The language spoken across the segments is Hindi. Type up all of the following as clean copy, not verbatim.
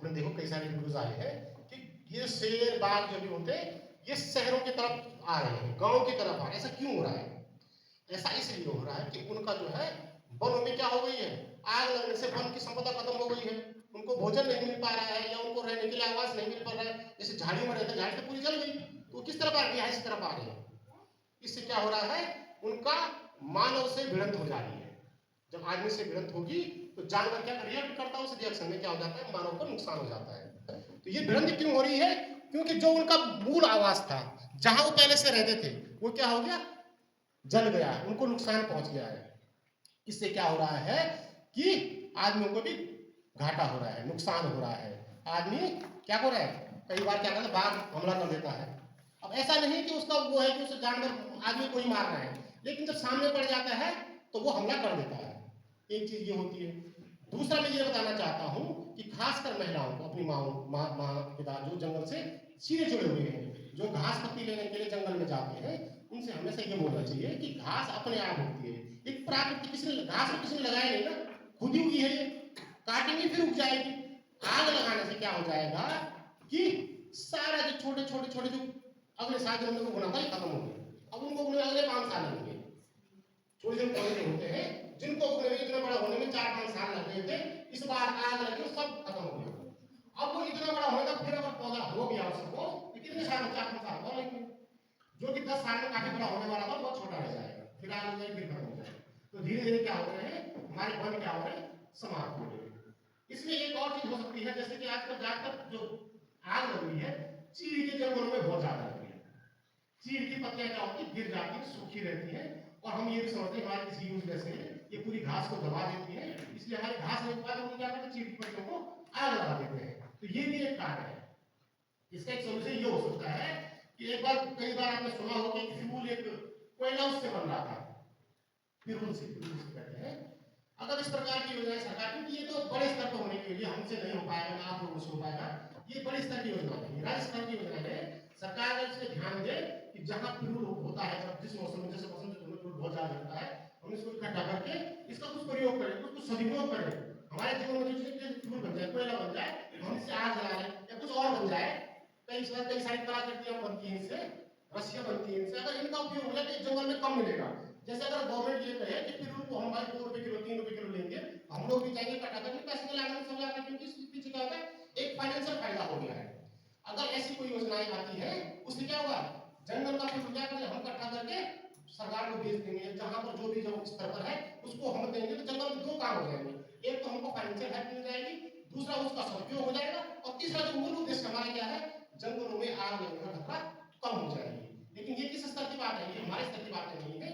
आपने देखो कई सारे वीडियोज आए हैं कि ये शेर बाघ जो भी होते हैं ये शहरों की तरफ आ रहे हैं, गांव की तरफ आ रहे हैं। ऐसा क्यों हो रहा है? ऐसा इसलिए हो रहा है कि उनका जो है वनों में क्या हो गई है, आग लगने से वन की संपदा खत्म हो गई है। उनको भोजन नहीं मिल पा रहा है या उनको रहने के लिए आवास नहीं मिल पा रहा है। जैसे झाड़ियों में रहते, झाड़ी तो पूरी जल गई, तो किस तरफ आ रही है, इस तरफ आ रही है। इससे क्या हो रहा है, उनका मानव से भिड़ंत हो जा रही है। जब आदमी से भिड़ंत होगी तो जानवर क्या रिएक्ट करता है, उस रिएक्शन में क्या हो जाता है, मानव को नुकसान हो जाता है। तो ये भिड़ंत क्यों हो रही है? क्योंकि जो उनका मूल आवास था, जहां वो पहले से रहते थे, वो क्या हो गया, जल गया, उनको नुकसान पहुंच गया है। इससे क्या हो रहा है कि आदमियों को भी घाटा हो रहा है, नुकसान हो रहा है। आदमी क्या हो रहा है, कई बार क्या करता है, बाघ हमला कर देता है। अब ऐसा नहीं कि उसका वो है कि उस जानवर आदमी को ही मारना है, लेकिन जब सामने पड़ जाता है तो वो हमला कर देता है। एक चीज ये होती है। दूसरा मैं ये बताना चाहता हूं कि खासकर महिलाओं को, अपनी माँ पिता जो जंगल से सीधे जुड़े हुए हैं, जो घास पत्ती लेने के लिए जंगल में जाते हैं, उनसे हमेशा ये बोलना चाहिए कि घास अपने आप उगती है। एक प्राकृतिक, किसी ने घास को किसी ने लगाया नहीं ना, खुद ही उगी है ये। काटेंगे फिर उग जाएगी। आग लगाने से क्या हो जाएगा कि सारा जो छोटे छोटे छोटे जो अगले साल जो उनको गुना था ये खत्म हो गया। अब उनको उगने अगले 5 साल लगेंगे। छोटे छोटे पौधे होते हैं जिनको उगने में, इतना बड़ा होने में 4-5 साल लग गए थे, इस बार आग लगी सब खत्म हो गया। अब वो इतना बड़ा होगा, फिर अगर पौधा हो गया सपोज, तो कितने साल, 4-5 साल और लगेंगे। जो कि 10 साल में काफी बड़ा होने वाला था बहुत छोटा रह जाएगा, फिर आग लग जाएगी, फिर खत्म हो जाएगा। तो धीरे धीरे क्या हो रहे हैं, हमारे वन क्या हो रहे हैं, समाप्त हो रहे हैं। इसमें एक और चीज हो सकती है, जैसे कि आजकल ज्यादातर जो आग लग रही है चीड़ के जंगलों में बहुत ज्यादा लग रही है। चीड़ की पत्तियां क्या होती है, गिर जाती है, सूखी रहती है, और हम ये भी समझते हैं हमारे किसी यूज से ये पूरी घास को दबा देती है, इसलिए हमारी घास नहीं उत्पादन होती, क्या करते हैं, चीड़ की पत्तियों को आग लगा देते हैं। तो ये भी एक कारण है। इसका एक सोल्यूशन ये हो सकता है कि एक बार, कई बार आपने सुना होगा कि फ्यूल एक कोयला उससे बन रहा था, फ्यूल से कहते हैं। अगर इस प्रकार की योजनाएं सरकार, क्योंकि ये तो बड़े स्तर पर होने के लिए, हमसे नहीं हो पाएगा ना आप लोगों से हो पाएगा, ये बड़े स्तर की योजना है, राज्य स्तर की योजना है। सरकार अगर इस पे ध्यान दे कि जहां फ्यूल होता है, जब जिस मौसम में, जैसे मौसम में फ्यूल बहुत ज्यादा लगता है, हम इसको इकट्ठा करके इसका कुछ प्रयोग करें, कुछ सदुपयोग करें, हमारे जीवन में जो फ्यूल बन जाए, कोयला बन जाए, हम इससे आग जला लें या कुछ और बन जाए। कई सारी कलाकृतियां बनती हैं इससे, रस्सियां बनती हैं इनसे। अगर इनका उपयोग हो जाए तो जंगल में कम मिलेगा। जैसे अगर गवर्नमेंट ये कहे कि फ्यूल को हम भाई 2 रुपए किलो, 3 रुपए किलो लेंगे, हम लोग भी जाएंगे इकट्ठा करके, पैसे के लागत समझ आते हैं, क्योंकि इसके पीछे क्या होता है, एक फाइनेंशियल फायदा हो गया है। अगर ऐसी कोई योजनाएं आती है, उससे क्या होगा, जंगल का फ्यूल क्या करें, हम इकट्ठा करके सरकार को बेच देंगे, जहां पर जो भी जो स्तर पर है उसको हम देंगे, तो जंगल में 2 काम हो जाएंगे। एक तो हमको फाइनेंशियल हेल्प मिल जाएगी, दूसरा उसका सदुपयोग हो जाएगा, और तीसरा जो मूल उद्देश्य हमारा क्या है, जंगलों में आग लगने का खतरा कम हो जाएगी। लेकिन ये किस स्तर की बात है, ये हमारे स्तर की बात नहीं है,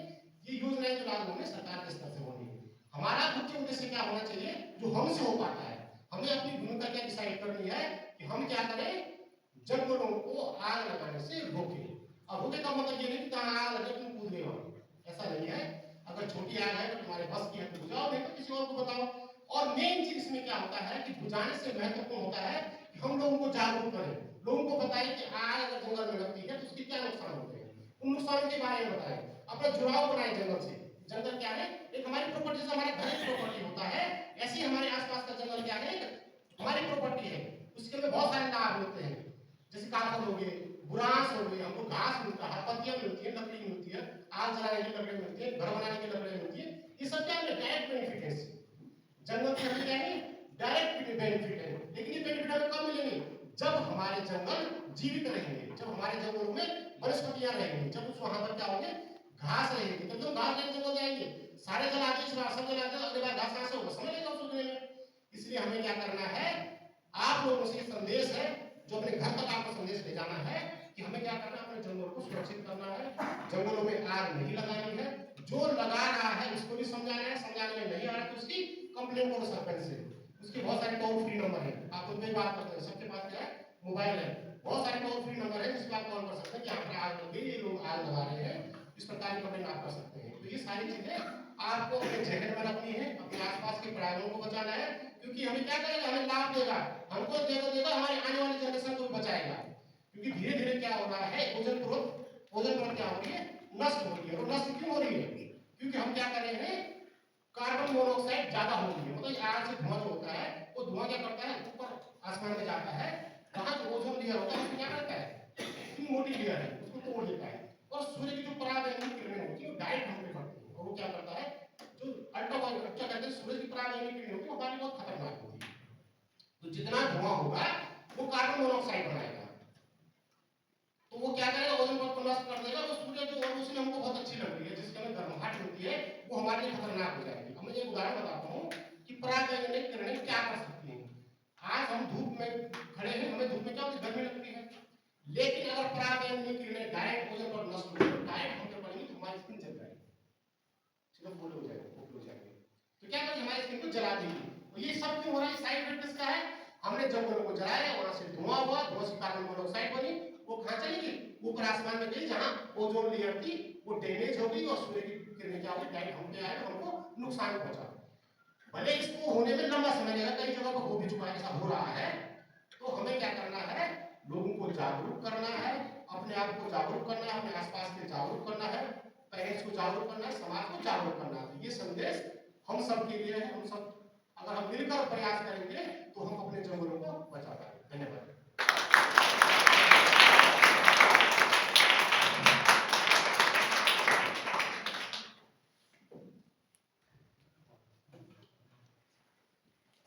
ये योजनाएं जो लागू होंगी सरकार के स्तर से होंगी। हमारा मुख्य उद्देश्य क्या होना चाहिए, जो हमसे हो पाता है, हमें अपनी भूमिका क्या डिसाइड करनी है कि हम क्या करें, जंगलों को आग लगाने से रोकें। अब रोके का मतलब ये नहीं कि कहां आग लगे तुम कूद गए, ऐसा नहीं है। अगर छोटी आग है तो तुम्हारे बस की है तो बुझाओ, नहीं तो किसी और को बताओ। और मेन चीज इसमें क्या होता है कि बुझाने से महत्वपूर्ण होता है कि हम लोगों को जागरूक करें, लोगों को बताएं कि आग अगर जंगल में लगती है तो उसके क्या नुकसान होते हैं, उन नुकसानों के बारे में बताएं, अपना जुड़ाव बनाएं जंगल से। जंगल क्या है, एक हमारी प्रॉपर्टी, जैसे हमारे घर की प्रॉपर्टी होता है, ऐसे ही हमारे आसपास का जंगल क्या है, हमारी प्रॉपर्टी है, उसके में बहुत सारे लाभ मिलते हैं। जैसे काफल हो गए, बुरांस हो गए, हमको घास मिलता है, पत्तियां मिलती है, लकड़ी मिलती है, आग जलाने की लकड़ी मिलती है, घर बनाने की लकड़ी मिलती है। ये सब क्या है, डायरेक्ट बेनिफिट है। जंगल से हमें क्या है, डायरेक्ट बेनिफिट है। लेकिन ये बेनिफिट हमें कब मिलेंगे, जब हमारे जंगल जीवित रहेंगे, जब हमारे जंगलों में वनस्पतियां रहेंगी, जब उस वहां पर क्या होंगे, घास रहेगी, तब तो घास लेने जंगल जाएंगे। सारे जल आगे इस बार सब जल आगे, अगली बार घास कहां से होगा, समय लगेगा उस उगने में। इसलिए हमें क्या करना है, आप लोगों से संदेश है, जो अपने घर तक आपको संदेश ले जाना है कि हमें क्या करना है, अपने जंगलों को सुरक्षित करना है, जंगलों में आग नहीं लगानी है। जो लगा रहा है उसको भी समझाना है, समझाने में नहीं आ रहा तो उसकी कंप्लेंट करो सरपंच से। उसके बहुत सारे टोल फ्री नंबर है, आप उन पे बात करते हैं, सबके पास क्या है, मोबाइल है, बहुत सारे टोल फ्री नंबर है जिस पर आप कॉल कर सकते हैं कि यहाँ पर आग लग गई, ये लोग आग लगा रहे हैं, इस प्रकार की कंप्लेंट आप कर सकते हैं। तो ये सारी चीजें आपको अपने जहन में रखनी है, अपने आसपास के पर्यावरण को बचाना है, क्योंकि हमें क्या करेगा, हमें लाभ देगा, हमको देगा, हमारे आने वाली जनरेशन को भी बचाएगा। क्योंकि धीरे धीरे क्या हो रहा है, ओजोन परत क्या हो रही है, नष्ट हो रही है। और नष्ट क्यों हो रही है, क्योंकि हम क्या कर रहे हैं, कार्बन मोनोऑक्साइड ज्यादा हो रही है, मतलब आग से धुआं जो होता है वो धुआं क्या करता है, ऊपर आसमान में जितना धुआं होगा वो कार्बन मोनोऑक्साइड बनाएगा, तो वो क्या करेगा, ओजोन परत को नष्ट कर देगा। वो सूर्य जो रोशनी हमको बहुत अच्छी लग रही है, जिसके अंदर गर्माहट मिलती है, वो हमारे लिए खतरनाक हो जाएगी। अब मैं एक उदाहरण बताता हूँ कि पराबैंगनी किरणें क्या कर सकती हैं। आज हम धूप में खड़े हैं, हमें धूप में क्या होती है, गर्मी लगती है, लेकिन अगर पराबैंगनी किरणें डायरेक्ट ओजोन परत नष्ट हो जाए, डायरेक्ट हम पे पड़ेंगी तो हमारी स्किन जल जाएगी, सिर्फ बोले हो जाएगा, वो हो जाएंगे, तो क्या करेगी, हमारी स्किन को जला देगी। और ये सब क्यों हो रहा है, साइड इफेक्ट किसका है, हमने जंगलों को जलाया, वहां से धुआं हुआ, धुआं से कार्बन मोनोऑक्साइड बनी, वो कहां चली गई, ऊपर आसमान में गई, जहां ओजोन लेयर थी वो डैमेज हो गई और सूर्य की किरणें क्या हुई, डायरेक्ट हम पे आए, हमको नुकसान पहुंचा। भले इसको होने में लंबा समय लगेगा, कई जगह पर हो भी चुका है, ऐसा हो रहा है, तो हमें क्या करना है, लोगों को जागरूक करना है, अपने आप को जागरूक करना है, अपने आसपास के जागरूक करना है, पेरेंट्स को जागरूक करना है, समाज को जागरूक करना है। ये संदेश हम सब के लिए है। हम सब अगर हम मिलकर प्रयास करेंगे